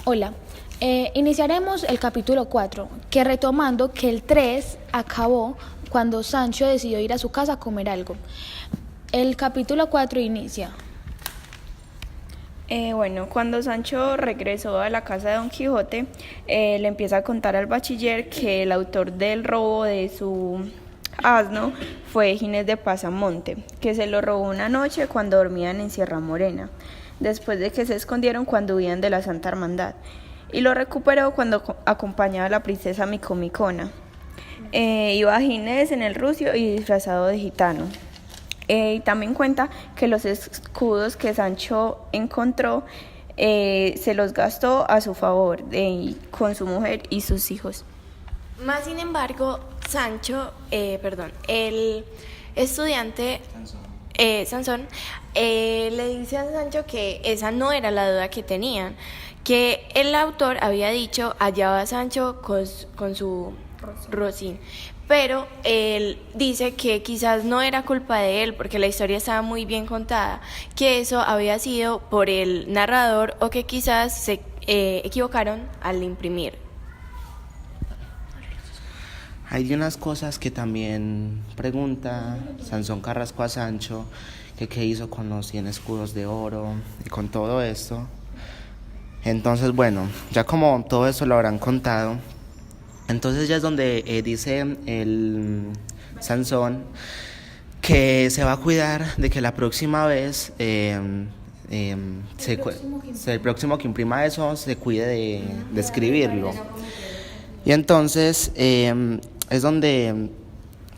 Hola, iniciaremos el capítulo 4, que retomando que el 3 acabó cuando Sancho decidió ir a su casa a comer algo. El capítulo 4 inicia. Cuando Sancho regresó a la casa de Don Quijote, le empieza a contar al bachiller que el autor del robo de su asno fue Ginés de Pasamonte, que se lo robó una noche cuando dormían en Sierra Morena, después de que se escondieron cuando huían de la Santa Hermandad, y lo recuperó cuando acompañaba a la princesa Micomicona. Iba Ginés en el rucio y disfrazado de gitano. Y también cuenta que los escudos que Sancho encontró se los gastó a su favor con su mujer y sus hijos. Más sin embargo, el estudiante Sansón le dice a Sancho que esa no era la duda que tenían, que el autor había dicho allá va Sancho con su Rocín, pero él dice que quizás no era culpa de él porque la historia estaba muy bien contada, que eso había sido por el narrador o que quizás se equivocaron al imprimir. Hay unas cosas que también pregunta Sansón Carrasco a Sancho, que qué hizo con los 100 escudos de oro y con todo esto. Entonces, bueno, ya como todo eso lo habrán contado, entonces ya es donde dice el Sansón que se va a cuidar de que la próxima vez, el próximo que imprima eso, se cuide de escribirlo. Y entonces es donde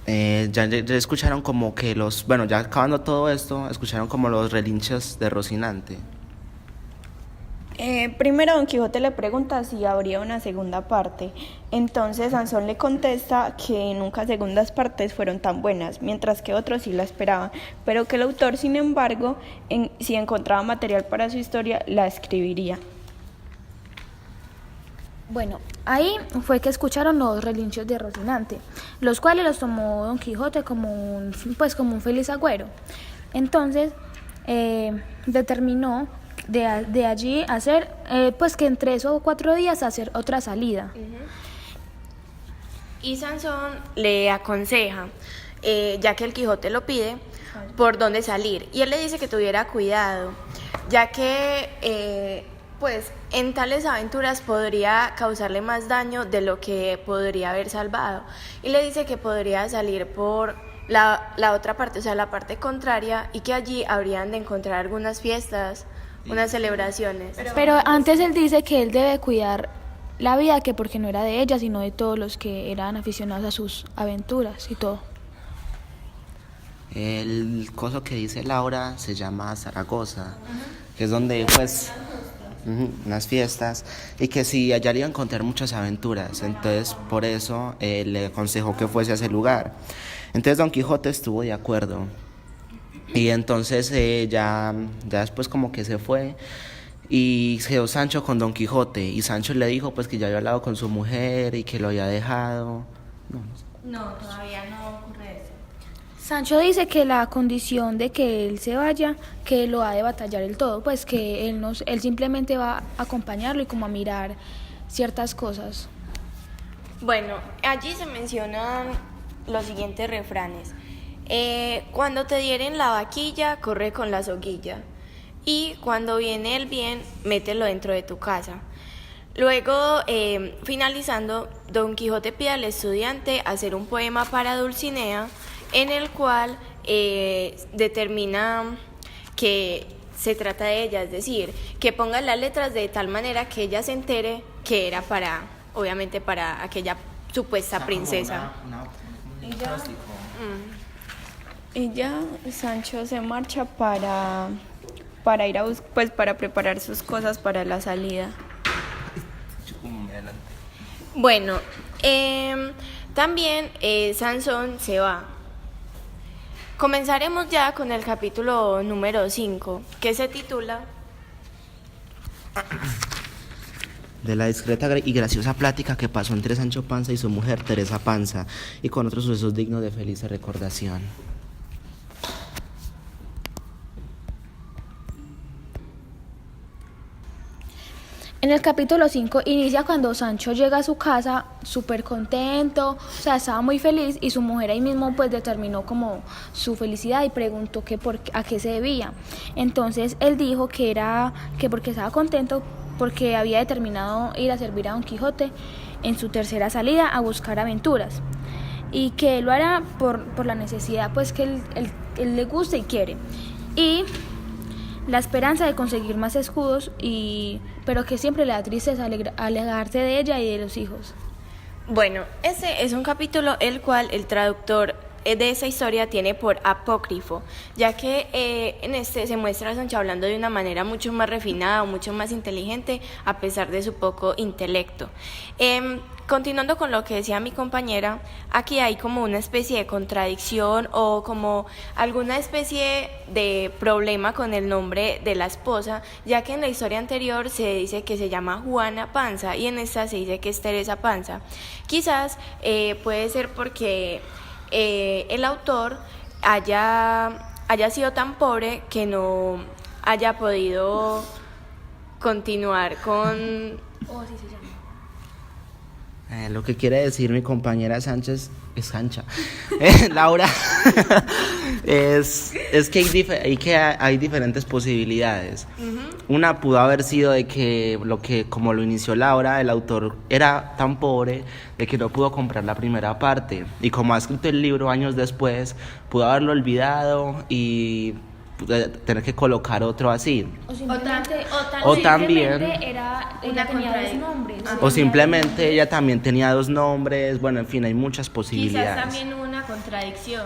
ya escucharon como que ya acabando todo esto, escucharon como los relinchos de Rocinante. Primero Don Quijote le pregunta si habría una segunda parte. Entonces Sansón le contesta que nunca segundas partes fueron tan buenas, mientras que otros sí la esperaban, pero que el autor, sin embargo, si encontraba material para su historia, la escribiría. Bueno, ahí fue que escucharon los relinchos de Rocinante, los cuales los tomó Don Quijote como un feliz agüero. Entonces determinó de allí hacer, que en 3 o 4 días hacer otra salida. Y Sansón le aconseja, ya que el Quijote lo pide, por dónde salir. Y él le dice que tuviera cuidado, ya que en tales aventuras podría causarle más daño de lo que podría haber salvado. Y le dice que podría salir por la otra parte, o sea, la parte contraria, y que allí habrían de encontrar algunas fiestas, unas celebraciones. Pero antes él dice que él debe cuidar la vida, que porque no era de ella, sino de todos los que eran aficionados a sus aventuras y todo. El coso que dice Laura se llama Zaragoza, que es donde unas fiestas, y que sí, allá le iba a encontrar muchas aventuras. Entonces por eso le aconsejó que fuese a ese lugar. Entonces Don Quijote estuvo de acuerdo, y entonces ya después como que se fue y quedó Sancho con Don Quijote, y Sancho le dijo pues que ya había hablado con su mujer y que lo había dejado. No, todavía no ocurre eso. Sancho dice que la condición de que él se vaya, que lo ha de batallar el todo, pues que él simplemente va a acompañarlo y como a mirar ciertas cosas. Bueno, allí se mencionan los siguientes refranes. Cuando te dieren la vaquilla, corre con la soguilla. Y cuando viene el bien, mételo dentro de tu casa. Luego, finalizando, Don Quijote pide al estudiante hacer un poema para Dulcinea, en el cual determina que se trata de ella, es decir, que ponga las letras de tal manera que ella se entere que era obviamente para aquella supuesta princesa. Y ya Sancho se marcha para ir para preparar sus cosas para la salida. Bueno, también Sansón se va. Comenzaremos ya con el capítulo número 5, que se titula De la discreta y graciosa plática que pasó entre Sancho Panza y su mujer Teresa Panza, y con otros sucesos dignos de feliz recordación. En el capítulo 5 inicia cuando Sancho llega a su casa súper contento, o sea, estaba muy feliz y su mujer ahí mismo pues determinó como su felicidad y preguntó a qué se debía. Entonces él dijo que era que porque estaba contento porque había determinado ir a servir a Don Quijote en su tercera salida a buscar aventuras y que él lo hará por la necesidad pues que él le gusta y quiere. Y la esperanza de conseguir más escudos, pero que siempre le da tristeza alejarse de ella y de los hijos. Bueno, ese es un capítulo el cual el traductor de esa historia tiene por apócrifo, ya que en este se muestra a Sancho hablando de una manera mucho más refinada o mucho más inteligente a pesar de su poco intelecto. Continuando con lo que decía mi compañera, aquí hay como una especie de contradicción o como alguna especie de problema con el nombre de la esposa, ya que en la historia anterior se dice que se llama Juana Panza y en esta se dice que es Teresa Panza. Quizás puede ser porque el autor haya sido tan pobre que no haya podido continuar con... Oh, sí se llama. Lo que quiere decir mi compañera Sánchez es Sancha. Laura, es que hay diferentes posibilidades. Una pudo haber sido de que como lo inició Laura, el autor era tan pobre de que no pudo comprar la primera parte y como ha escrito el libro años después, pudo haberlo olvidado y tener que colocar otro así. O también ella tenía dos nombres. O simplemente ella también tenía dos nombres. Bueno, en fin, hay muchas posibilidades. Quizás también una contradicción.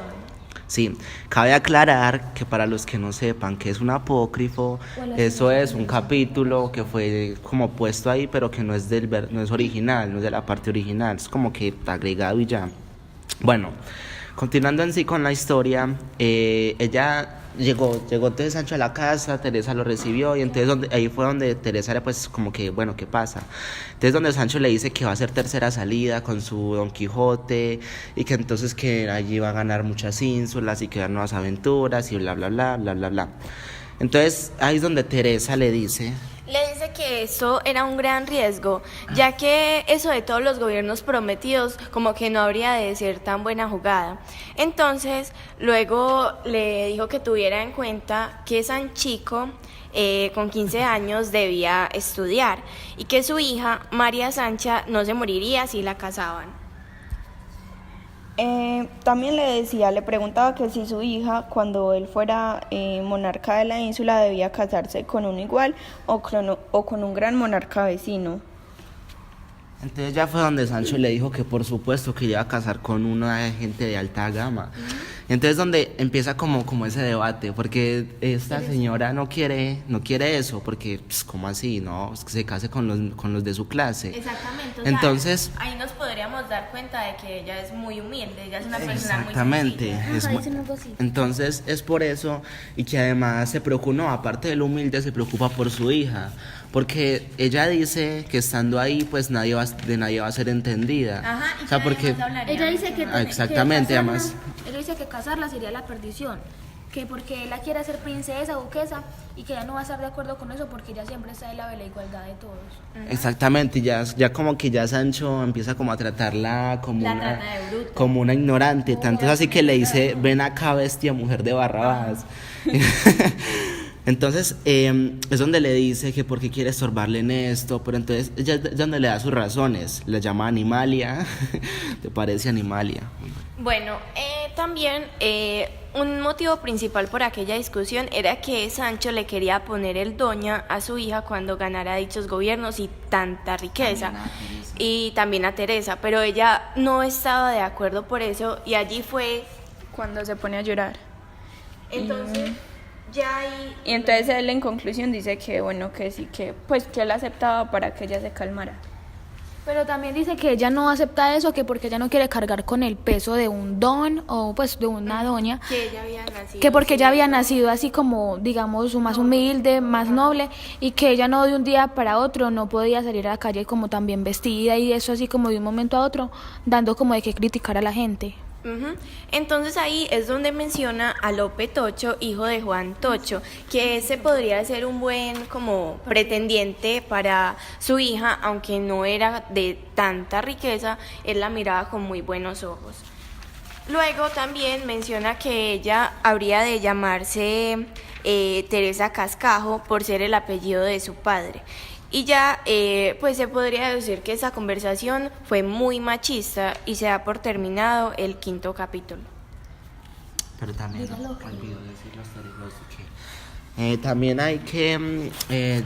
Sí, cabe aclarar que para los que no sepan qué es un apócrifo, eso es un capítulo que fue como puesto ahí, pero que no es no es original, no es de la parte original, es como que agregado y ya. Bueno, continuando en sí con la historia, ella llegó entonces Sancho a la casa, Teresa lo recibió y entonces ahí fue donde Teresa era pues como que bueno, ¿qué pasa? Entonces donde Sancho le dice que va a hacer tercera salida con su Don Quijote y que entonces que allí va a ganar muchas ínsulas y que dar nuevas aventuras y bla bla bla bla bla bla. Entonces ahí es donde Teresa le dice que eso era un gran riesgo, ya que eso de todos los gobiernos prometidos como que no habría de ser tan buena jugada. Entonces luego le dijo que tuviera en cuenta que Sanchico con 15 años debía estudiar y que su hija María Sancha no se moriría si la casaban. También le preguntaba que si su hija, cuando él fuera monarca de la ínsula, debía casarse con un igual o con un gran monarca vecino. Entonces ya fue donde Sancho le dijo que por supuesto que iba a casar con una gente de alta gama. Entonces donde empieza como ese debate, porque esta señora no quiere eso, porque pues, ¿cómo así? No, es que se case con los de su clase. Exactamente. Entonces ahí nos podríamos dar cuenta de que ella es muy humilde, ella es una persona exactamente, muy sencilla. Entonces es por eso y que además se preocupa, no, aparte de lo humilde, se preocupa por su hija. Porque ella dice que estando ahí, pues nadie va a ser entendida. Ajá, y o sea, porque ella dice que exactamente, además. Ella dice que casarla sería la perdición, que porque ella quiere ser princesa, duquesa, y que ella no va a estar de acuerdo con eso porque ella siempre está de la igualdad de todos. Exactamente, ya como que ya Sancho empieza como a tratarla como una ignorante, tanto es así que le dice, ven acá bestia, mujer de Barrabás. Entonces es donde le dice que porque quiere estorbarle en esto, pero entonces ella es donde le da sus razones, le llama Animalia, ¿te parece Animalia? Bueno, también un motivo principal por aquella discusión era que Sancho le quería poner el doña a su hija cuando ganara dichos gobiernos y tanta riqueza, y también a Teresa, pero ella no estaba de acuerdo por eso y allí fue cuando se pone a llorar. Entonces... Y entonces él en conclusión dice que bueno, que sí, que pues que él aceptaba para que ella se calmara. Pero también dice que ella no acepta eso, que porque ella no quiere cargar con el peso de un don o pues de una doña, que ella había nacido, que porque ella había nacido así como digamos más humilde, más noble, y que ella no de un día para otro no podía salir a la calle como tan bien vestida y eso así como de un momento a otro, dando como de qué criticar a la gente. Ujú. Entonces ahí es donde menciona a Lope Tocho, hijo de Juan Tocho, que ese podría ser un buen como pretendiente para su hija, aunque no era de tanta riqueza, él la miraba con muy buenos ojos. Luego también menciona que ella habría de llamarse Teresa Cascajo por ser el apellido de su padre. Y ya pues se podría decir que esa conversación fue muy machista y se da por terminado el 5º capítulo. Pero también olvido decir también hay que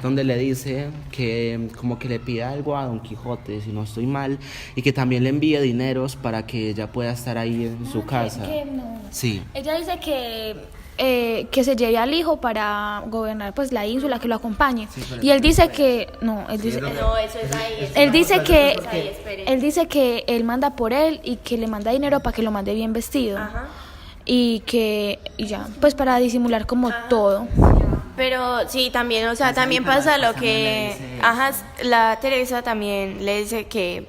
donde le dice que como que le pide algo a Don Quijote, si no estoy mal, y que también le envíe dineros para que ella pueda estar ahí en su casa. No. Sí. Ella dice que se lleve al hijo para gobernar pues la ínsula, que lo acompañe. Sí, y él dice que no, él dice, No, eso es ahí. él dice que espere. él dice que él manda por él y que le manda dinero para que lo mande bien vestido. Ajá. Y ya, pues para disimular como todo. Pero sí, también, o sea, también pasa lo que, ajá, la Teresa también le dice que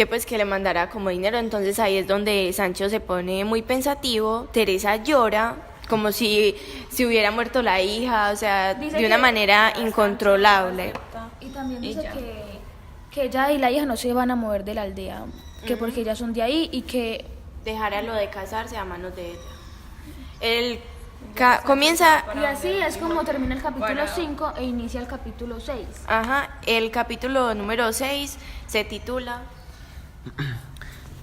pues que le mandará como dinero, entonces ahí es donde Sancho se pone muy pensativo, Teresa llora como si hubiera muerto la hija, o sea, Dice de una que- manera incontrolable. Y también dice que ella y la hija no se van a mover de la aldea, que porque ellas son de ahí y que Dejará lo de casarse a manos de ella. Él comienza, y así es como termina el capítulo 5 e inicia el capítulo 6. ajá, el capítulo número 6 se titula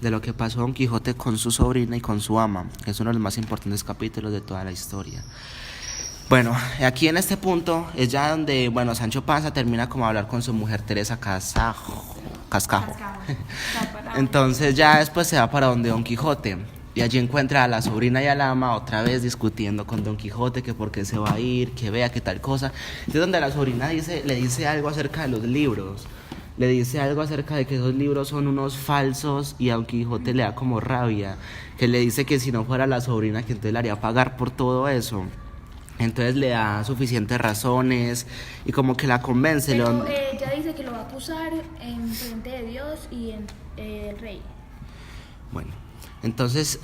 De lo que pasó Don Quijote con su sobrina y con su ama. Es uno de los más importantes capítulos de toda la historia. Bueno, aquí en este punto es ya donde, bueno, Sancho Panza termina como a hablar con su mujer Teresa Cascajo. Entonces ya después se va para donde Don Quijote y allí encuentra a la sobrina y al ama otra vez discutiendo con Don Quijote que por qué se va a ir, que vea qué tal cosa. Es donde la sobrina le dice algo acerca de los libros. Le dice algo acerca de que esos libros son unos falsos y a Don Quijote le da como rabia, que le dice que si no fuera la sobrina que entonces le haría pagar por todo eso. Entonces le da suficientes razones y como que la convence. Pero ella dice que lo va a acusar en frente de Dios y en el rey. Bueno, entonces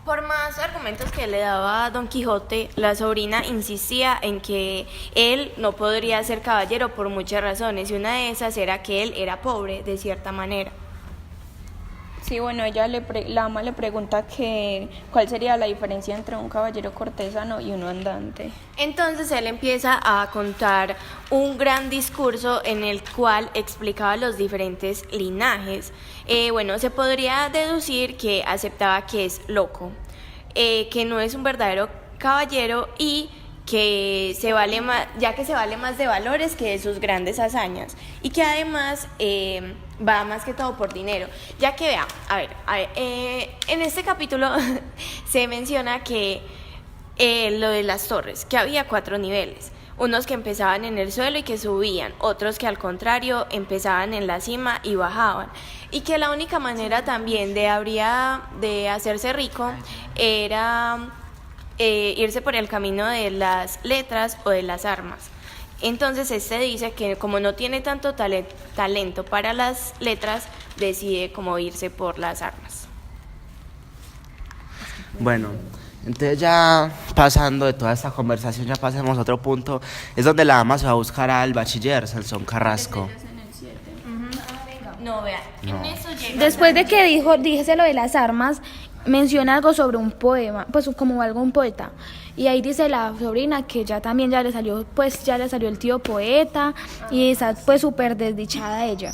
Por más argumentos que le daba Don Quijote, la sobrina insistía en que él no podría ser caballero por muchas razones, y una de esas era que él era pobre, de cierta manera. Sí, bueno, la ama le pregunta que cuál sería la diferencia entre un caballero cortesano y uno andante. Entonces él empieza a contar un gran discurso en el cual explicaba los diferentes linajes. Bueno, se podría deducir que aceptaba que es loco, que no es un verdadero caballero y que se vale más, ya que se vale más de valores que de sus grandes hazañas, y que además va más que todo por dinero, ya que vea, a ver, en este capítulo se menciona que lo de las torres, que había 4 niveles, unos que empezaban en el suelo y que subían, otros que al contrario empezaban en la cima y bajaban, y que la única manera también de hacerse rico era irse por el camino de las letras o de las armas. Entonces dice que como no tiene tanto talento para las letras, decide como irse por las armas. bueno, entonces ya pasando de toda esta conversación, ya pasemos a otro punto. Es donde la ama se va a buscar al bachiller Sansón Carrasco. No, vea, No. en eso llega. Después de que dijese lo de las armas, menciona algo sobre un poema, pues como algo un poeta. Y ahí dice la sobrina que ya le salió, pues ya le salió el tío poeta y está pues súper desdichada ella.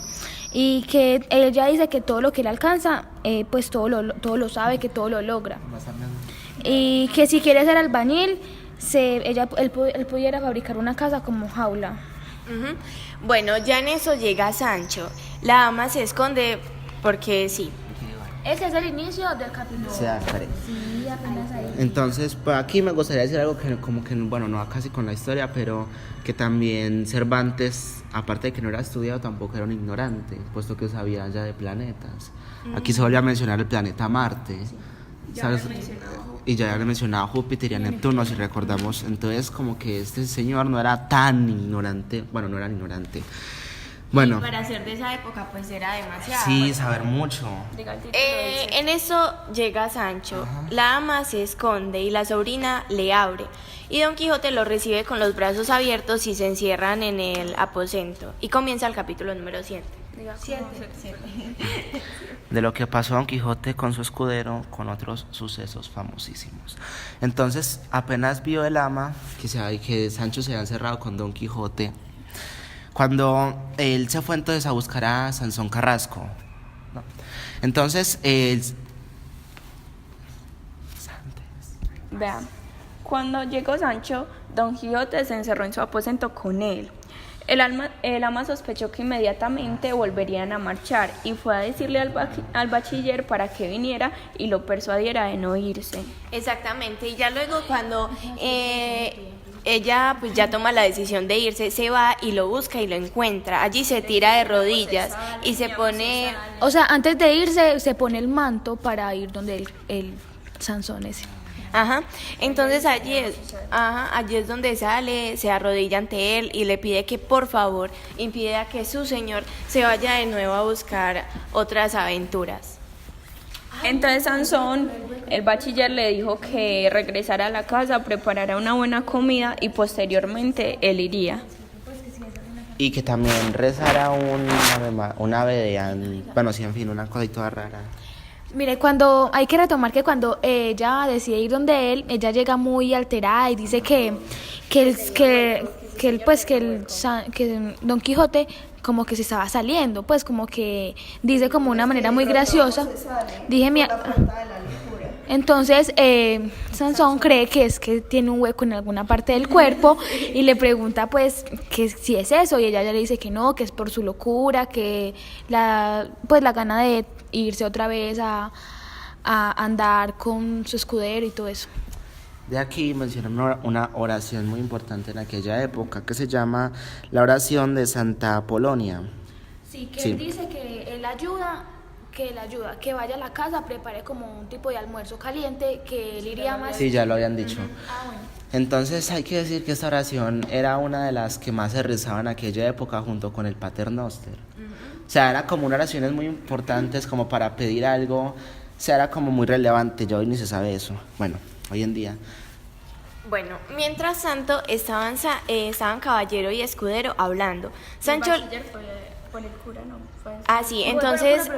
Y que ella dice que todo lo que le alcanza, pues todo lo sabe, que todo lo logra. Y que si quiere ser albañil, él pudiera fabricar una casa como jaula. Ujú. Bueno, ya en eso llega Sancho. La ama se esconde porque sí. Ese es el inicio del capítulo. Se da frente. Sí, apenas ahí. Entonces, pues aquí me gustaría decir algo que como que, bueno, no va casi con la historia, pero que también Cervantes, aparte de que no era estudiado, tampoco era un ignorante, puesto que sabía ya de planetas. Aquí se vuelve a mencionar el planeta Marte, ¿sabes? Y ya le mencionaba Júpiter y a Neptuno, si recordamos. Entonces, como que este señor no era tan ignorante, bueno, no era ignorante, Bueno. Y para ser de esa época, pues era demasiado. Sí, saber mucho. Diga el título del sexto. En eso llega Sancho, la ama se esconde y la sobrina le abre. Y Don Quijote lo recibe con los brazos abiertos y se encierran en el aposento. Y comienza el capítulo número 7. De lo que pasó a Don Quijote con su escudero, con otros sucesos famosísimos. Entonces, apenas vio el ama que Sancho se había encerrado con Don Quijote, cuando él se fue entonces a buscar a Sansón Carrasco, ¿no? Entonces, Vean, cuando llegó Sancho, Don Quijote se encerró en su aposento con él. El ama sospechó que inmediatamente volverían a marchar y fue a decirle al bachiller para que viniera y lo persuadiera de no irse. Exactamente, y ya luego cuando ella pues ya toma la decisión de irse, se va y lo busca y lo encuentra. Allí se tira de rodillas y se pone... O sea, antes de irse, se pone el manto para ir donde el Sansón ese. Ajá, entonces allí es donde sale, se arrodilla ante él y le pide que por favor impida que su señor se vaya de nuevo a buscar otras aventuras. Entonces Sansón, el bachiller, le dijo que regresara a la casa, preparara una buena comida y posteriormente él iría. y que también rezara un ave de... Bueno, sí, en fin, una cosa toda rara. Mire, cuando hay que retomar que cuando ella decide ir donde él, ella llega muy alterada y dice que Don Quijote como que se estaba saliendo, pues como que dice como una manera muy graciosa. Entonces Sansón cree que es que tiene un hueco en alguna parte del cuerpo y le pregunta pues que si es eso, y ella ya le dice que no, que es por su locura, que la gana de irse otra vez a andar con su escudero y todo eso. De aquí mencionan una oración muy importante en aquella época que se llama la oración de Santa Apolonia. Sí, que él dice que él ayuda, que vaya a la casa, prepare como un tipo de almuerzo caliente, que él iría más... Sí, ya lo habían dicho. Bueno. Entonces hay que decir que esta oración era una de las que más se rezaba en aquella época junto con el Pater Noster. O sea, era como una oraciones muy importantes como para pedir algo, o sea, era como muy relevante, ya hoy ni se sabe eso. Bueno, hoy en día... Bueno, mientras tanto estaban caballero y escudero hablando. Sancho... Por el cura, no. Sí, entonces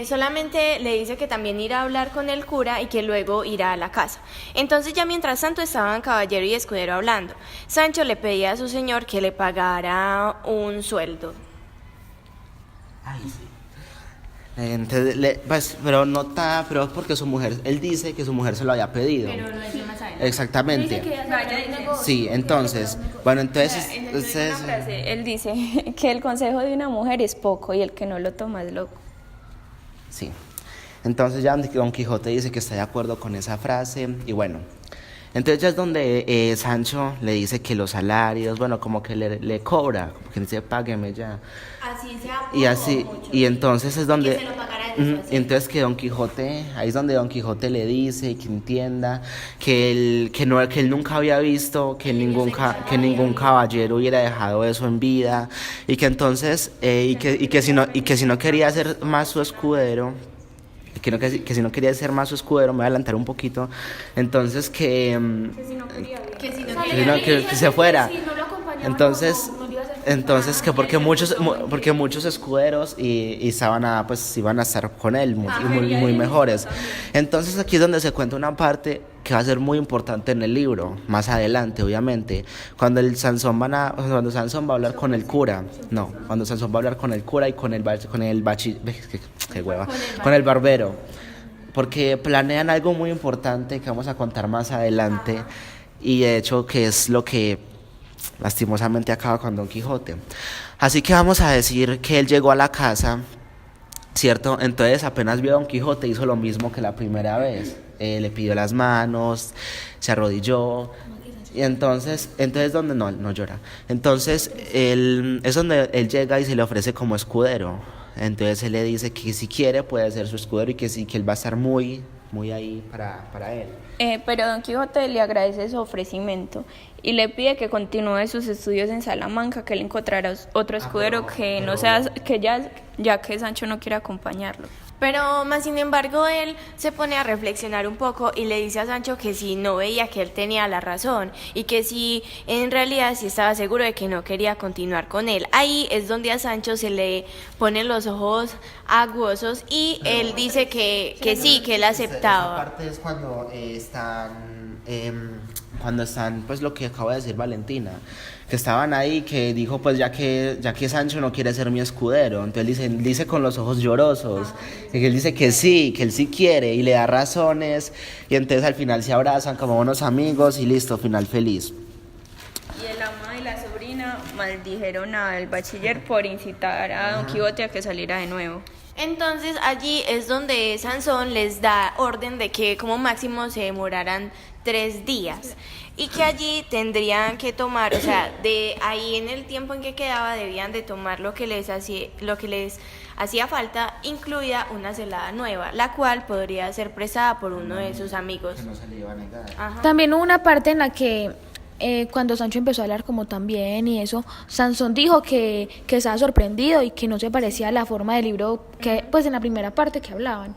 solamente le dice que también irá a hablar con el cura y que luego irá a la casa. Entonces ya mientras tanto estaban caballero y escudero hablando. Sancho le pedía a su señor que le pagara un sueldo. Ay, sí. Entonces, pero pero porque su mujer, él dice que su mujer se lo había pedido. Pero lo dice más adelante. Exactamente. Sí, entonces, bueno, entonces... Él dice que el consejo de una mujer es poco y el que no lo toma es loco. Sí. Entonces ya Don Quijote dice que está de acuerdo con esa frase y bueno. Entonces ya es donde Sancho le dice que los salarios, bueno, como que le cobra, como que dice, págueme ya. Así sea poco Y así, o mucho. y entonces es donde... Que se lo pagara de su hacienda. Entonces que Don Quijote, ahí es donde Don Quijote le dice que entienda que él nunca había visto que ningún caballero hubiera dejado eso en vida y que entonces, y que si no quería ser más su escudero, que si no quería ser más su escudero, me voy a adelantar un poquito, entonces que se fuera. Entonces que porque muchos escuderos y iban a estar con él muy mejores. Entonces aquí es donde se cuenta una parte que va a ser muy importante en el libro, más adelante, obviamente, cuando Sansón va a hablar con el cura, cuando Sansón va a hablar con el cura y con el barbero, porque planean algo muy importante que vamos a contar más adelante y de hecho que es lo que lastimosamente acaba con Don Quijote. Así que vamos a decir que él llegó a la casa, ¿cierto? Entonces apenas vio a Don Quijote hizo lo mismo que la primera vez. Le pidió las manos, se arrodilló y entonces donde no llora. Entonces es donde él llega y se le ofrece como escudero. Entonces él le dice que si quiere puede ser su escudero y que sí, que él va a estar muy ahí para él. Pero Don Quijote le agradece su ofrecimiento y le pide que continúe sus estudios en Salamanca, que él encontrará otro escudero que no sea, que ya que Sancho no quiere acompañarlo. Pero más sin embargo él se pone a reflexionar un poco y le dice a Sancho que si no veía que él tenía la razón y que si en realidad sí estaba seguro de que no quería continuar con él. Ahí es donde a Sancho se le ponen los ojos aguosos y él dice que sí, que él aceptaba. Esa parte es cuando están, pues lo que acaba de decir Valentina, que estaban ahí, que dijo pues ya que Sancho no quiere ser mi escudero, entonces dice con los ojos llorosos, que él dice que él sí quiere y le da razones, y entonces al final se abrazan como buenos amigos y listo, final feliz. Y el ama y la sobrina maldijeron al bachiller por incitar a Don Quijote a que saliera de nuevo. Entonces allí es donde Sansón les da orden de que como máximo se demoraran 3 días y que allí tendrían que tomar, o sea, de ahí en el tiempo en que quedaba debían de tomar lo que les hacía falta, incluida una celada nueva, la cual podría ser prestada por uno de sus amigos. Que no se le iba a negar. Ajá. También hubo una parte en la que cuando Sancho empezó a hablar como tan bien y eso, Sansón dijo que estaba sorprendido y que no se parecía a la forma del libro que, pues en la primera parte que hablaba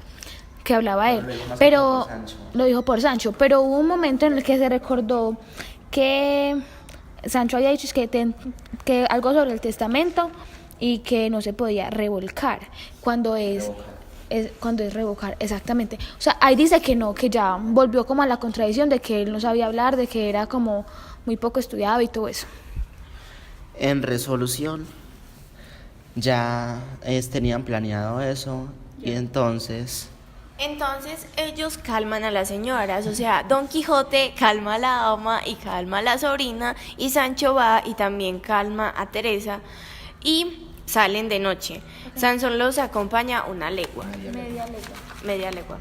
él, pero lo dijo por Sancho, pero hubo un momento en el que se recordó que Sancho había dicho que algo sobre el testamento y que no se podía revocar cuando es revocar, exactamente. O sea, ahí dice que no, que ya volvió como a la contradicción de que él no sabía hablar, de que era como muy poco estudiado y todo eso. En resolución ya tenían planeado eso y entonces Ellos calman a las señoras, o sea, Don Quijote calma a la ama y calma a la sobrina y Sancho va y también calma a Teresa y salen de noche. Sansón los acompaña una legua. Media legua.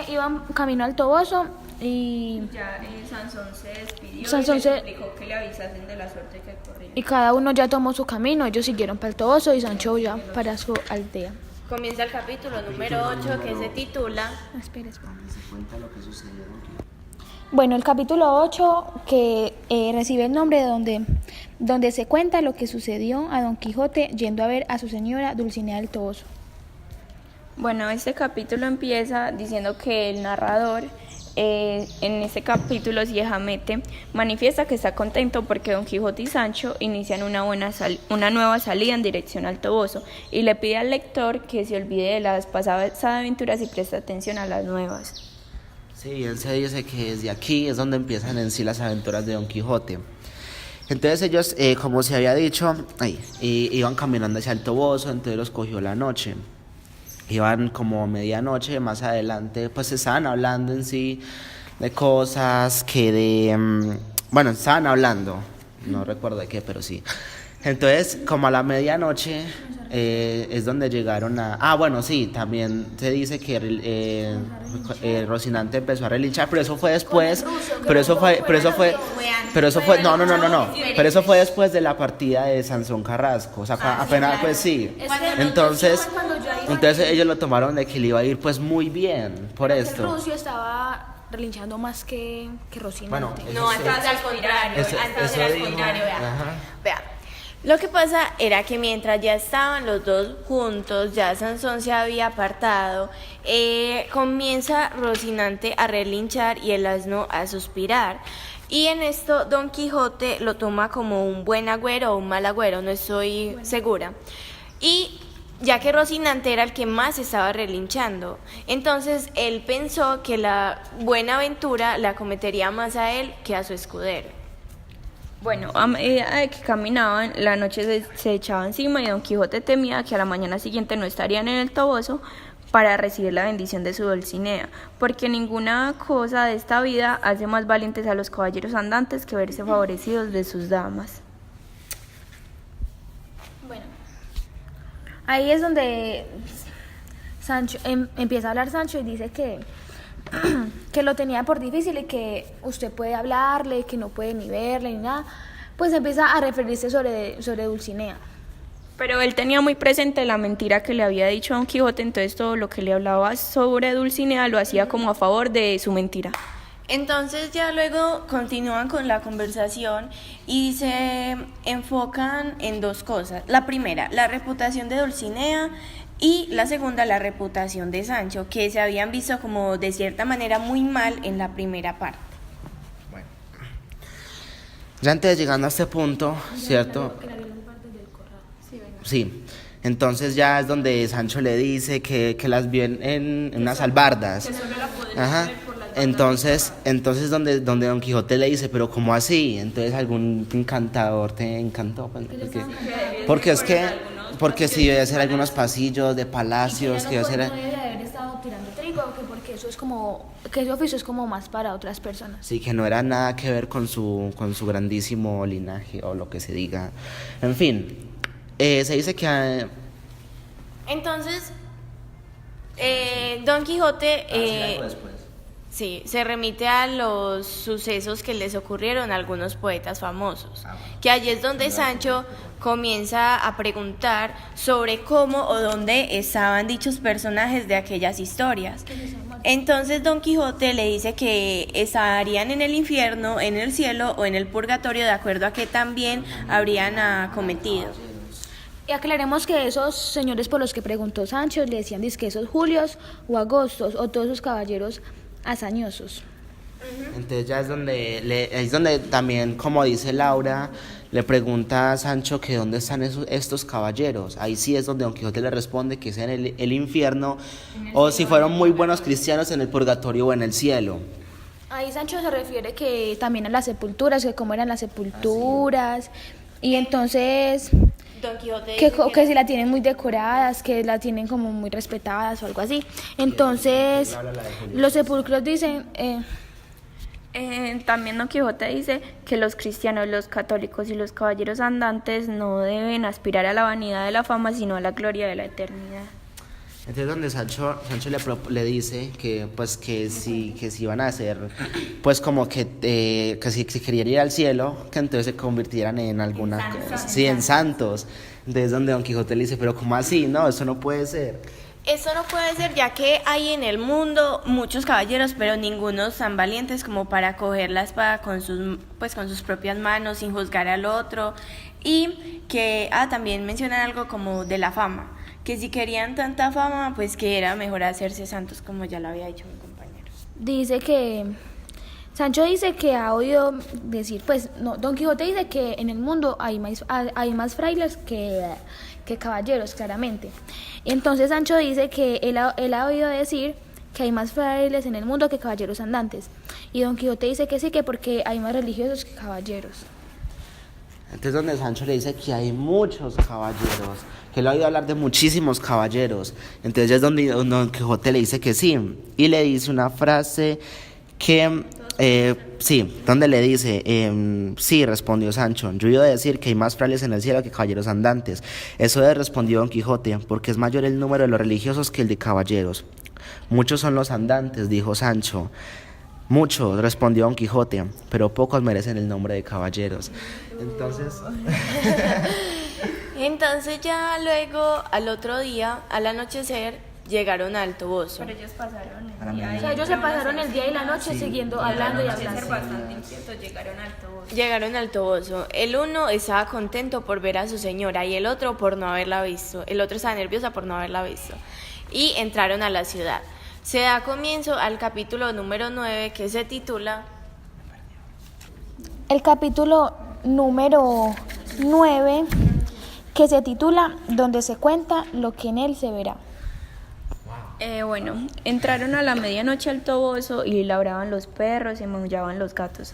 Iban camino al Toboso y Ya Sansón se despidió Sansón y les se- explicó que le avisasen de la suerte que corría. y cada uno ya tomó su camino. Ellos siguieron para el Toboso y Sancho ya para su aldea. Comienza el capítulo número 8 que se titula Espera. se cuenta lo que sucedió. Bueno, el capítulo 8 que recibe el nombre de donde se cuenta lo que sucedió a Don Quijote yendo a ver a su señora Dulcinea del Toboso. Bueno, este capítulo empieza diciendo que el narrador en este capítulo Siejamete manifiesta que está contento porque Don Quijote y Sancho inician una nueva salida en dirección al Toboso y le pide al lector que se olvide de las pasadas aventuras y preste atención a las nuevas. Sí, él se dice que desde aquí es donde empiezan en sí las aventuras de Don Quijote. Entonces ellos, como se había dicho, iban caminando hacia el Toboso, entonces los cogió la noche. Iban como medianoche, más adelante, pues estaban hablando en sí de cosas bueno, estaban hablando, no recuerdo de qué, pero sí. Entonces, como a la medianoche es donde llegaron bueno, sí, también se dice que Rocinante empezó a relinchar, pero eso fue después, pero eso fue, no, pero eso fue después de la partida de Sansón Carrasco, o sea, apenas, pues sí. Entonces ellos lo tomaron de que le iba a ir pues muy bien por esto. Rucio estaba relinchando más que Rocinante. Bueno, No, entonces al contrario, entonces al dijo. contrario, Ajá. vea. Lo que pasa era que mientras ya estaban los dos juntos, ya Sansón se había apartado, comienza Rocinante a relinchar y el asno a suspirar. Y en esto Don Quijote lo toma como un buen agüero o un mal agüero, no estoy segura. Y ya que Rocinante era el que más estaba relinchando, entonces él pensó que la buena aventura la cometería más a él que a su escudero. Bueno, a medida de que caminaban, la noche se echaba encima y Don Quijote temía que a la mañana siguiente no estarían en el Toboso para recibir la bendición de su Dulcinea, porque ninguna cosa de esta vida hace más valientes a los caballeros andantes que verse favorecidos de sus damas. Bueno, ahí es donde Sancho empieza a hablar Sancho y dice que lo tenía por difícil y que usted puede hablarle, que no puede ni verle ni nada, pues empieza a referirse sobre Dulcinea. Pero él tenía muy presente la mentira que le había dicho a Don Quijote, entonces todo lo que le hablaba sobre Dulcinea lo hacía como a favor de su mentira. Entonces ya luego continúan con la conversación y se enfocan en dos cosas. La primera, la reputación de Dulcinea, y la segunda, la reputación de Sancho, que se habían visto como de cierta manera muy mal en la primera parte. Bueno. Ya antes llegando a este punto, ¿cierto? Sí. Entonces ya es donde Sancho le dice que las vio en unas albardas. Ajá. Entonces donde Don Quijote le dice, pero ¿cómo así? Entonces algún encantador te encantó. Porque si debe ser algunos pasillos de palacios, que debe ser... No debe haber estado tirando trigo, porque eso es como, que ese oficio es como más para otras personas. Sí, que no era nada que ver con su grandísimo linaje o lo que se diga. En fin, se dice que... Entonces, Don Quijote después. sí, se remite a los sucesos que les ocurrieron a algunos poetas famosos, que allí es donde Sancho comienza a preguntar sobre cómo o dónde estaban dichos personajes de aquellas historias. Entonces Don Quijote le dice que estarían en el infierno, en el cielo o en el purgatorio, de acuerdo a qué también habrían cometido. Y aclaremos que esos señores por los que preguntó Sancho le decían que esos Julios o Agostos o todos esos caballeros hazañosos. Entonces ya es donde también, como dice Laura, le pregunta a Sancho que dónde están estos caballeros. Ahí sí es donde Don Quijote le responde que es en el infierno, o si fueron muy buenos cristianos, en el purgatorio o en el cielo. Ahí Sancho se refiere que también a las sepulturas, que cómo eran las sepulturas, y entonces Don Quijote que si la tienen muy decoradas, que la tienen como muy respetadas o algo así. Entonces los sepulcros dicen... También Don Quijote dice que los cristianos, los católicos y los caballeros andantes no deben aspirar a la vanidad de la fama, sino a la gloria de la eternidad. Entonces donde Sancho le dice que pues que si iban a hacer pues como que si querían ir al cielo, que entonces se convirtieran en alguna en santos. Entonces donde Don Quijote le dice, pero ¿cómo así? No, eso no puede ser. Eso no puede ser, ya que hay en el mundo muchos caballeros, pero ninguno tan valientes como para coger la espada con sus propias manos, sin juzgar al otro. Y que también mencionan algo como de la fama, que si querían tanta fama, pues que era mejor hacerse santos, como ya lo había dicho mi compañero. Dice que... Sancho dice que ha oído decir, pues, no, Don Quijote dice que en el mundo hay más frailes que caballeros, claramente. Entonces Sancho dice que él ha oído decir que hay más frailes en el mundo que caballeros andantes. Y Don Quijote dice que sí, que porque hay más religiosos que caballeros. Entonces donde Sancho le dice que hay muchos caballeros, que él ha oído hablar de muchísimos caballeros. Entonces es donde Don Quijote le dice que sí. Y le dice una frase que... donde le dice, sí, respondió Sancho, yo he oído decir que hay más frailes en el cielo que caballeros andantes. Eso respondió Don Quijote, porque es mayor el número de los religiosos que el de caballeros. Muchos son los andantes, dijo Sancho. Muchos, respondió Don Quijote, pero pocos merecen el nombre de caballeros. Entonces ya luego, al otro día, al anochecer, llegaron al Toboso. Pero ellos pasaron O sea, ellos se pasaron el día y la noche siguiendo hablando y hablando. bastante inquietos, llegaron al Toboso. Llegaron al Toboso. El uno estaba contento por ver a su señora y el otro por no haberla visto. El otro estaba nerviosa por no haberla visto. Y entraron a la ciudad. Se da comienzo al capítulo número 9, que se titula... El capítulo número 9, que se titula Donde se cuenta lo que en él se verá. Bueno, entraron a la medianoche al Toboso y ladraban los perros y maullaban los gatos.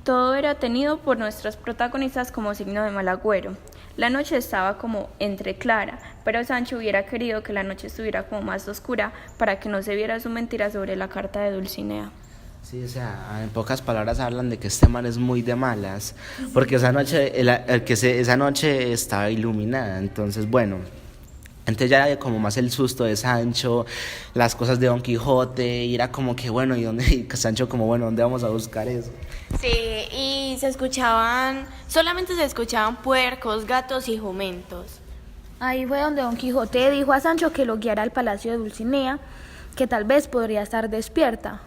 Todo era tenido por nuestros protagonistas como signo de mal agüero. La noche estaba como entre clara, pero Sancho hubiera querido que la noche estuviera como más oscura para que no se viera su mentira sobre la carta de Dulcinea. Sí, o sea, en pocas palabras hablan de que este man es muy de malas, porque esa noche, esa noche estaba iluminada, entonces bueno... Entonces ya era como más el susto de Sancho, las cosas de Don Quijote, y era como que bueno, y Sancho como bueno, ¿dónde vamos a buscar eso? Sí, y solamente se escuchaban puercos, gatos y jumentos. Ahí fue donde Don Quijote dijo a Sancho que lo guiara al palacio de Dulcinea, que tal vez podría estar despierta.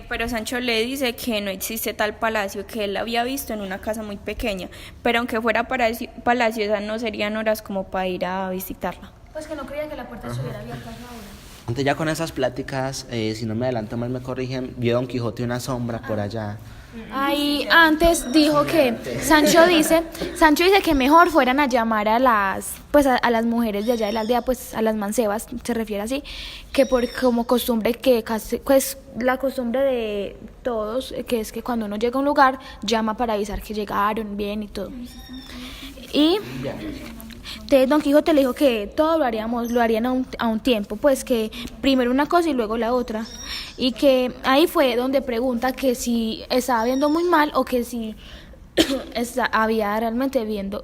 Pero Sancho le dice que no existe tal palacio, que él había visto en una casa muy pequeña, pero aunque fuera palacio, esas no serían horas como para ir a visitarla. Pues que no creía que la puerta estuviera abierta ahora. Entonces ya con esas pláticas, si no me adelanto mal me corrigen, vio Don Quijote una sombra por allá. Ahí antes dijo que Sancho dice que mejor fueran a llamar a las a las mujeres de allá de la aldea, pues a las mancebas, se refiere así, que por como costumbre que pues la costumbre de todos, que es que cuando uno llega a un lugar llama para avisar que llegaron bien y todo. Y entonces Don Quijote le dijo que todo lo harían a un tiempo, pues que primero una cosa y luego la otra. Y que ahí fue donde pregunta que si estaba viendo muy mal o que si había realmente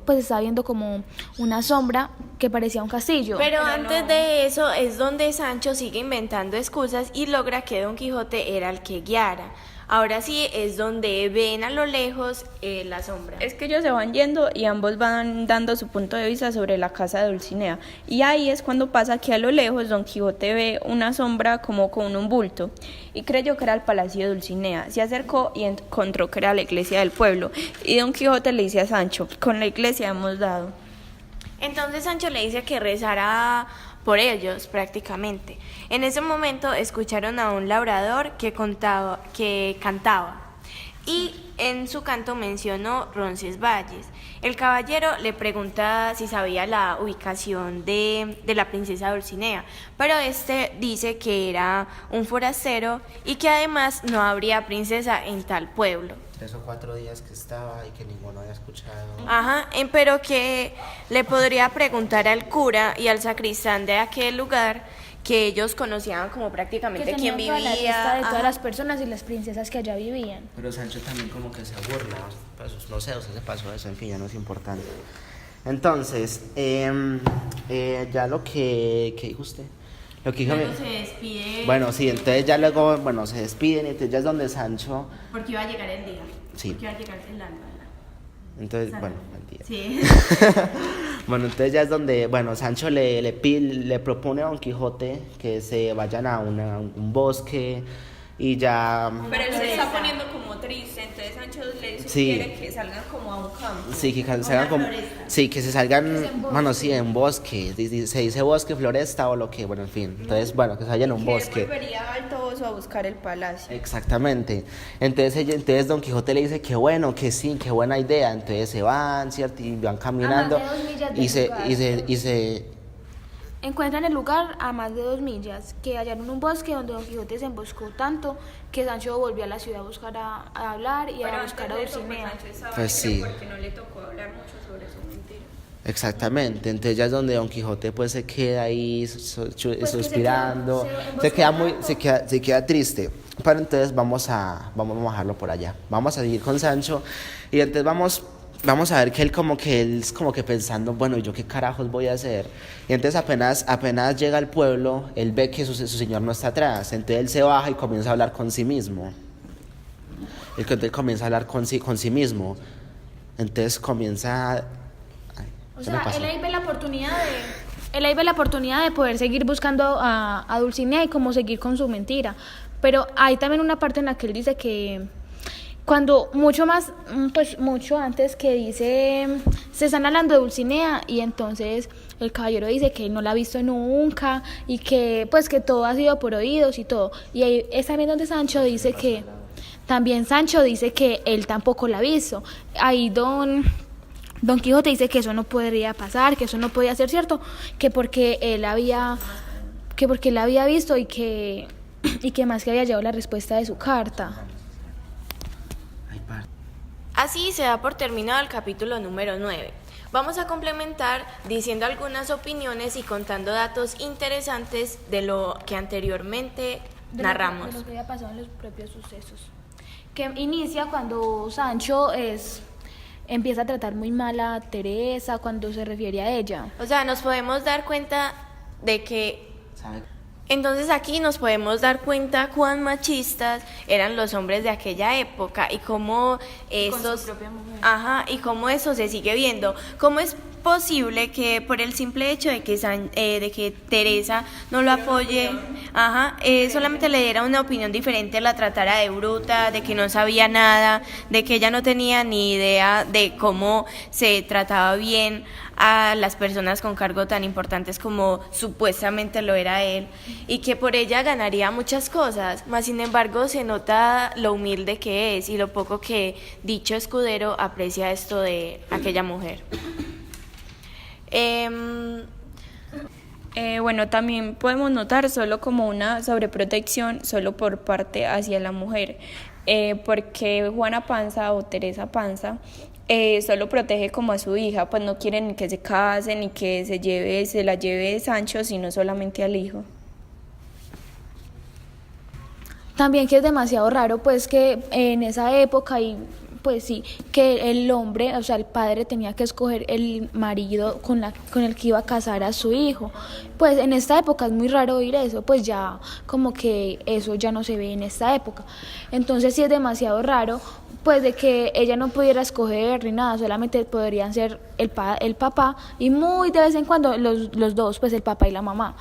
estaba viendo como una sombra que parecía un castillo. Pero antes de eso es donde Sancho sigue inventando excusas y logra que Don Quijote era el que guiara. Ahora sí es donde ven a lo lejos la sombra. Es que ellos se van yendo y ambos van dando su punto de vista sobre la casa de Dulcinea. Y ahí es cuando pasa que a lo lejos Don Quijote ve una sombra como con un bulto y creyó que era el palacio de Dulcinea. Se acercó y encontró que era la iglesia del pueblo. Y Don Quijote le dice a Sancho, con la iglesia hemos dado. Entonces Sancho le dice que rezara por ellos prácticamente. En ese momento escucharon a un labrador que cantaba y en su canto mencionó Roncesvalles. El caballero le pregunta si sabía la ubicación de la princesa Dulcinea, pero este dice que era un forastero y que además no habría princesa en tal pueblo. 3 o 4 días que estaba y que ninguno había escuchado. Ajá, pero que le podría preguntar al cura y al sacristán de aquel lugar, que ellos conocían como prácticamente quién vivía. La lista de todas ajá. las personas y las princesas que allá vivían. Pero Sancho también como que se burla, pues, no sé, usted se pasó eso, en fin, ya no es importante. Entonces, ya lo que dijo usted. Lo que dijo Luego se despide. Bueno, sí, entonces ya luego, se despiden y entonces ya es donde Sancho... Porque iba a llegar el día. Sí. Porque iba a llegar el alba. Entonces, mentira. Sí. Bueno, entonces ya es donde, Sancho le propone a Don Quijote que se vayan a un bosque y ya... Pero él se está poniendo como triste, entonces Sancho le sugiere que salgan como a un campo. Sí, que salgan como... Sí, que se salgan, en bosque. Se dice bosque, floresta o lo que, en fin. Entonces, que se vayan a un bosque. Que volvería al Toboso a buscar el palacio. Exactamente. Entonces Don Quijote le dice que bueno, que sí, que buena idea. Entonces se van, ¿cierto? Y van caminando. A más de 2 millas del y se encuentran el lugar a más de 2 millas, que hallaron un bosque donde Don Quijote se emboscó tanto que Sancho volvió a la ciudad a buscar a hablar y a buscar a Dulcinea. Pues sí. Porque no le tocó hablar mucho sobre su mentira. Exactamente, entonces ya es donde Don Quijote pues se queda ahí suspirando, se queda triste. Pero entonces vamos a bajarlo por allá. Vamos a seguir con Sancho y entonces vamos a ver que él es como que pensando, bueno, ¿yo qué carajos voy a hacer? Y entonces apenas llega al pueblo, él ve que su señor no está atrás, entonces él se baja y comienza a hablar con sí mismo. Él comienza a hablar con sí mismo. Entonces comienza... O sea, él ahí ve la oportunidad de poder seguir buscando a Dulcinea y como seguir con su mentira. Pero hay también una parte en la que él dice que cuando mucho antes que dice, se están hablando de Dulcinea y entonces el caballero dice que él no la ha visto nunca y que que todo ha sido por oídos y todo. Y ahí es también donde Sancho dice que él tampoco la ha visto. Ahí Don Quijote dice que eso no podría pasar, que eso no podía ser cierto, que porque él había visto y que más que había llevado la respuesta de su carta. Así se da por terminado el capítulo número 9. Vamos a complementar diciendo algunas opiniones y contando datos interesantes de lo que anteriormente narramos. De lo que había pasado en los propios sucesos. Que inicia cuando Sancho empieza a tratar muy mal a Teresa cuando se refiere a ella. O sea, nos podemos dar cuenta de que... ¿Sabe? Entonces aquí nos podemos dar cuenta cuán machistas eran los hombres de aquella época y cómo estos, y cómo eso se sigue viendo. ¿Cómo es posible que por el simple hecho de que Teresa no lo apoye, solamente le diera una opinión diferente, la tratara de bruta, de que no sabía nada, de que ella no tenía ni idea de cómo se trataba bien a las personas con cargo tan importantes como supuestamente lo era él, y que por ella ganaría muchas cosas, mas sin embargo se nota lo humilde que es y lo poco que dicho escudero aprecia esto de aquella mujer? Bueno, también podemos notar solo como una sobreprotección solo por parte hacia la mujer, porque Juana Panza o Teresa Panza solo protege como a su hija, pues no quieren ni que se casen ni que se la lleve Sancho, sino solamente al hijo. También que es demasiado raro, pues que en esa época y pues sí, que el hombre, o sea, el padre tenía que escoger el marido con el que iba a casar a su hijo. Pues en esta época es muy raro oír eso, pues ya como que eso ya no se ve en esta época. Entonces sí es demasiado raro, pues de que ella no pudiera escoger ni nada, solamente podrían ser el papá y muy de vez en cuando los dos, pues el papá y la mamá.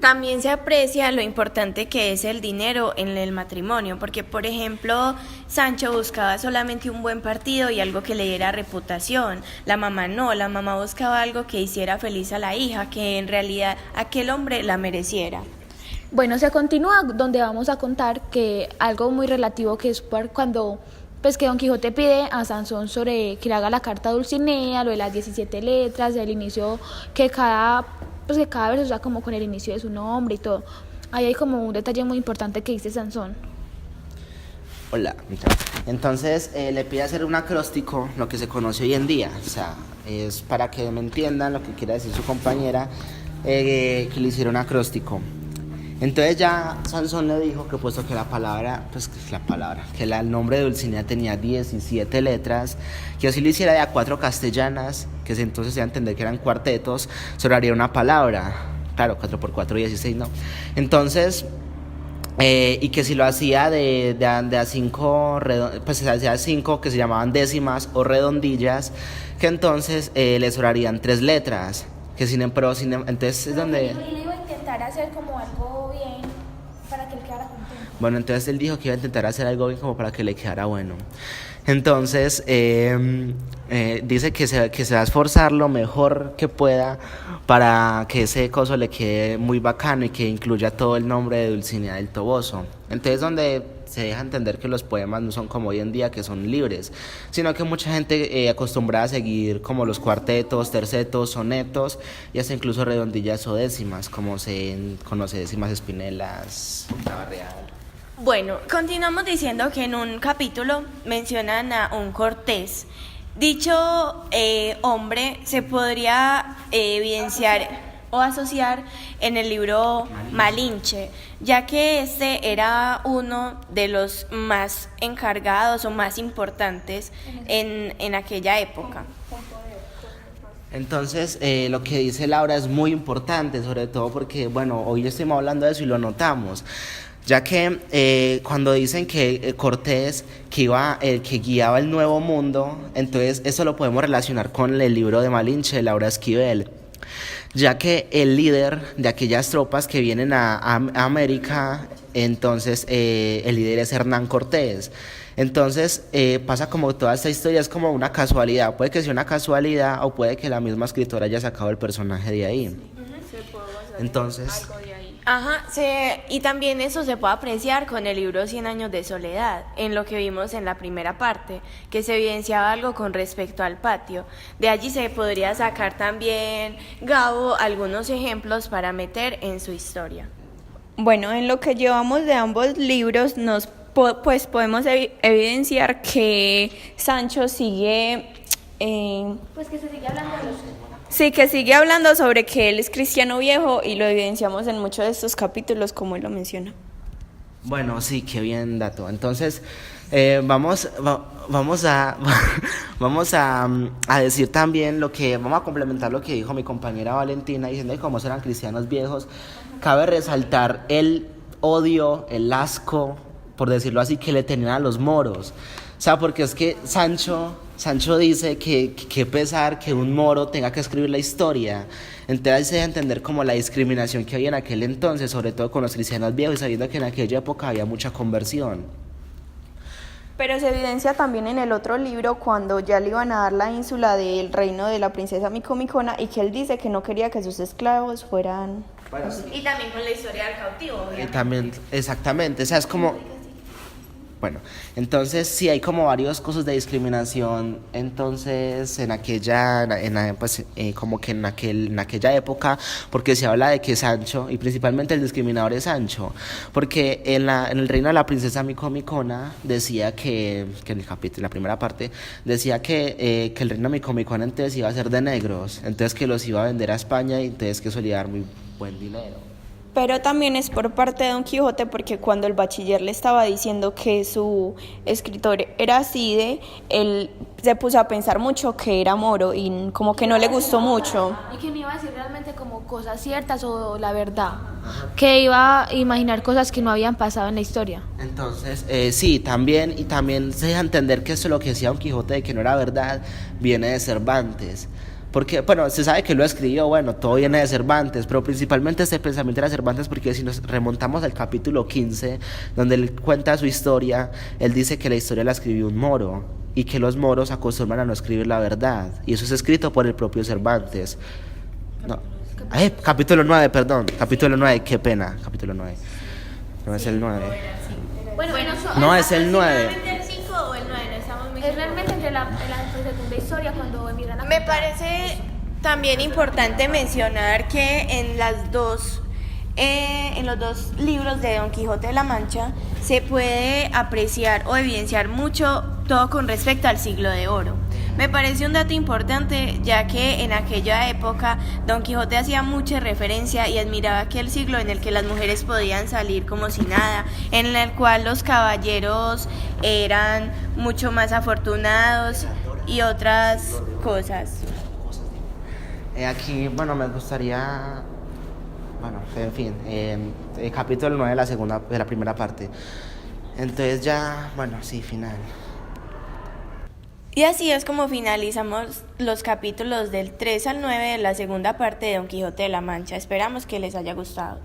También se aprecia lo importante que es el dinero en el matrimonio, porque por ejemplo Sancho buscaba solamente un buen partido y algo que le diera reputación. La mamá no, la mamá buscaba algo que hiciera feliz a la hija, que en realidad aquel hombre la mereciera. Bueno, se continúa donde vamos a contar que algo muy relativo que es cuando pues que Don Quijote pide a Sansón sobre que le haga la carta a Dulcinea, lo de las 17 letras, el inicio que cada verso está como con el inicio de su nombre y todo. Ahí hay como un detalle muy importante que dice Sansón. Hola, entonces le pide hacer un acróstico, lo que se conoce hoy en día, o sea, es para que me entiendan lo que quiere decir su compañera, que le hiciera un acróstico. Entonces ya Sansón le dijo que puesto que el nombre de Dulcinea tenía 17 letras, que así lo hiciera de a 4 castellanas, que entonces se iba a entender que eran cuartetos, solo haría una palabra, claro, 4 por 4, 16, no. Entonces, y que si lo hacía de a 5, pues se hacía 5 que se llamaban décimas o redondillas, que entonces le sobrarían 3 letras, entonces es donde... Él iba a intentar hacer como algo bien para que él quedara contento. Bueno, entonces él dijo que iba a intentar hacer algo bien como para que le quedara bueno. Entonces dice que se va a esforzar lo mejor que pueda para que ese coso le quede muy bacano y que incluya todo el nombre de Dulcinea del Toboso. Entonces donde se deja entender que los poemas no son como hoy en día, que son libres, sino que mucha gente acostumbrada a seguir como los cuartetos, tercetos, sonetos y hasta incluso redondillas o décimas, como se conoce, décimas espinelas, octava real. Bueno, continuamos diciendo que en un capítulo mencionan a un Cortés. Dicho hombre se podría evidenciar o asociar en el libro Malinche, ya que este era uno de los más encargados o más importantes en aquella época. Entonces, lo que dice Laura es muy importante, sobre todo porque, bueno, hoy estamos hablando de eso y lo notamos, ya que cuando dicen que Cortés, que guiaba el Nuevo Mundo, entonces eso lo podemos relacionar con el libro de Malinche de Laura Esquivel, ya que el líder de aquellas tropas que vienen a América, entonces el líder es Hernán Cortés. Entonces pasa como toda esta historia, es como una casualidad, puede que sea una casualidad o puede que la misma escritora haya sacado el personaje de ahí. Entonces... Y también eso se puede apreciar con el libro 100 años de soledad, en lo que vimos en la primera parte, que se evidenciaba algo con respecto al patio. De allí se podría sacar también, Gabo, algunos ejemplos para meter en su historia. Bueno, en lo que llevamos de ambos libros pues podemos evidenciar que Sancho sigue... Pues que se sigue hablando de los... Sí, que sigue hablando sobre que él es cristiano viejo y lo evidenciamos en muchos de estos capítulos como él lo menciona. Bueno, sí, qué bien dato. Entonces, Vamos a, a decir también vamos a complementar lo que dijo mi compañera Valentina, diciendo que como eran cristianos viejos, cabe resaltar el odio, el asco, por decirlo así, que le tenían a los moros. O sea, porque es que Sancho dice que pesar que un moro tenga que escribir la historia. Entonces se deja entender como la discriminación que había en aquel entonces, sobre todo con los cristianos viejos, y sabiendo que en aquella época había mucha conversión. Pero se evidencia también en el otro libro cuando ya le iban a dar la ínsula del reino de la princesa Micomicona y que él dice que no quería que sus esclavos fueran... Bueno, Y también con la historia del cautivo, obviamente. también, exactamente, o sea, es como... Bueno, entonces sí hay como varios casos de discriminación, entonces como que en aquella época, porque se habla de que Sancho, y principalmente el discriminador es Sancho, porque en el reino de la princesa Micomicona decía que en el capítulo, en la primera parte, decía que el reino de Micomicona entonces iba a ser de negros, entonces que los iba a vender a España y entonces que eso le iba a dar muy buen dinero. Pero también es por parte de Don Quijote porque cuando el bachiller le estaba diciendo que su escritor era Cide, él se puso a pensar mucho que era moro y como que no le gustó mucho. Y que no iba a decir realmente como cosas ciertas o la verdad, que iba a imaginar cosas que no habían pasado en la historia. Entonces, sí, también se deja entender que eso lo que decía Don Quijote de que no era verdad, viene de Cervantes. Porque, bueno, se sabe que lo escribió, bueno, todo viene de Cervantes, pero principalmente este pensamiento era Cervantes porque si nos remontamos al capítulo 15, donde él cuenta su historia, él dice que la historia la escribió un moro y que los moros acostumbran a no escribir la verdad, y eso es escrito por el propio Cervantes. No, capítulo 9, perdón, capítulo 9, qué pena, capítulo 9. No es el 9. Bueno, No es el 9. ¿El 5 o el 9? No estamos muy es realmente entre la segunda historia cuando emigran a Me Cartago. parece también importante mencionar que en los dos libros de Don Quijote de la Mancha se puede apreciar o evidenciar mucho todo con respecto al siglo de oro. Me parece un dato importante, ya que en aquella época Don Quijote hacía mucha referencia y admiraba aquel siglo en el que las mujeres podían salir como si nada, en el cual los caballeros eran mucho más afortunados y otras cosas. Aquí, bueno, me gustaría, bueno, en fin, el capítulo 9 de la primera parte. Entonces ya, bueno, sí, final. Y así es como finalizamos los capítulos del 3 al 9 de la segunda parte de Don Quijote de la Mancha. Esperamos que les haya gustado.